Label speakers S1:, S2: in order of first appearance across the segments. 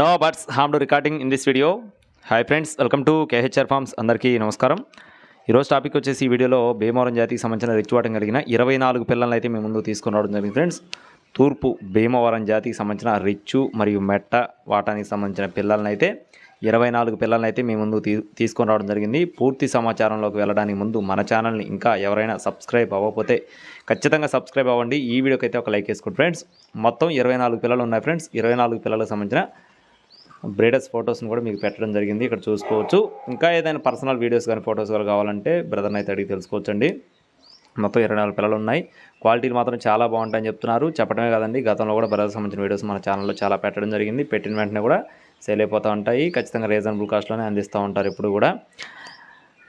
S1: No butts harm to recording in this video. Hi friends, welcome to KHR farms. అందరికీ నమస్కారం. ఈరోజు topic వచ్చేసి ఈ వీడియోలో భీమవరం జాతికి సంబంధించిన రిచ్వాటం కలిగిన 24 పిల్లలను అయితే మేము ముందు తీసుకొని రావడం జరిగింది ఫ్రెండ్స్. తూర్పు భీమవరం జాతికి సంబంధించిన రిచ్చు మరియు మెట్ట వాటానికి సంబంధించిన పిల్లలను అయితే 24 పిల్లలను అయితే మేము ముందు తీసుకొని రావడం జరిగింది. పూర్తి సమాచారంలోకి వెళ్ళడానికి ముందు మన ఛానల్ని ఇంకా ఎవరైనా సబ్స్క్రైబ్ అవ్వకపోతే ఖచ్చితంగా సబ్స్క్రైబ్ అవ్వండి. ఈ వీడియోకి అయితే ఒక లైక్ వేసుకోండి ఫ్రెండ్స్. మొత్తం 24 పిల్లలు ఉన్నాయి ఫ్రెండ్స్. 24 పిల్లలకు సంబంధించిన బ్రీడర్స్ ఫొటోస్ని కూడా మీకు పెట్టడం జరిగింది, ఇక్కడ చూసుకోవచ్చు. ఇంకా ఏదైనా పర్సనల్ వీడియోస్ కానీ ఫొటోస్ కానీ కావాలంటే బ్రదర్ని అయితే అడిగి తెలుసుకోవచ్చండి. మొత్తం 24 పిల్లలు ఉన్నాయి. క్వాలిటీలు మాత్రం చాలా బాగుంటాయని చెప్తున్నారు. చెప్పడమే కాదండి, గతంలో కూడా బ్రదర్స్ సంబంధించిన వీడియోస్ మన ఛానల్లో చాలా పెట్టడం జరిగింది. పెట్టిన వెంటనే కూడా సేల్ అయిపోతూ ఉంటాయి. ఖచ్చితంగా రీజనబుల్ కాస్ట్లోనే అందిస్తూ ఉంటారు ఎప్పుడు కూడా.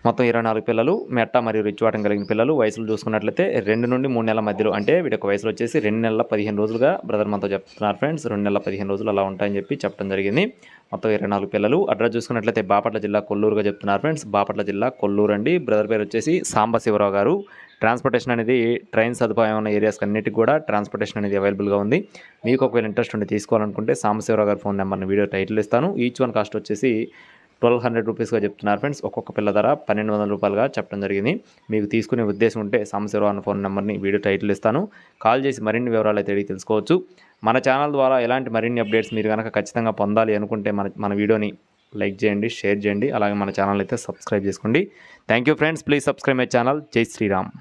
S1: మొత్తం 24 పిల్లలు మెట్ట మరియు రిచ్ వాటం కలిగిన పిల్లలు. వయసులు చూసుకున్నట్లయితే 2 నుండి 3 నెలల మధ్యలో, అంటే వీటి వయసులు వచ్చేసి 2 నెలల 15 రోజులుగా బ్రదర్ మనతో చెప్తున్నారు ఫ్రెండ్స్. 2 నెలల 15 రోజులు అలా ఉంటాయని చెప్పి చెప్పడం జరిగింది. మొత్తం 24 పిల్లలు. అడ్రస్ చూసుకున్నట్లయితే బాపట్ల జిల్లా కొల్లూరుగా చెప్తున్నారు ఫ్రెండ్స్. బాపట్ల జిల్లా కొల్లూరు అండి. బ్రదర్ పేరు వచ్చేసి సాంబశివరావు గారు. ట్రాన్స్పోర్టేషన్ అనేది ట్రైన్ సదుపాయం ఉన్న ఏరియాస్ అన్నిటికీ కూడా ట్రాన్స్పోర్టేషన్ అనేది అవైలబుల్గా ఉంది. మీకు ఒకవేళ ఇంట్రెస్ట్ ఉండి తీసుకోవాలనుకుంటే సాంబశివరావు గారి ఫోన్ నెంబర్ని వీడియో టైటిల్ ఇస్తాను. ఈచ్ వన్ కాస్ట్ వచ్చేసి 1200 రూపీస్గా చెప్తున్నారు ఫ్రెండ్స్. ఒక్కొక్క పిల్ల ధర 1200 రూపాయలుగా చెప్పడం జరిగింది. మీకు తీసుకునే ఉద్దేశం ఉంటే సాంబశివరావు అన్న ఫోన్ నెంబర్ని వీడియో టైటిల్ ఇస్తాను. కాల్ చేసి మరిన్ని వివరాలు అయితే అడిగి తెలుసుకోవచ్చు. మన ఛానల్ ద్వారా ఎలాంటి మరిన్ని అప్డేట్స్ మీరు కనుక ఖచ్చితంగా పొందాలి అనుకుంటే మన వీడియోని లైక్ చేయండి, షేర్ చేయండి, అలాగే మన ఛానల్ అయితే సబ్స్క్రైబ్ చేసుకోండి. Thank you friends. Please subscribe my channel. జై శ్రీరామ్.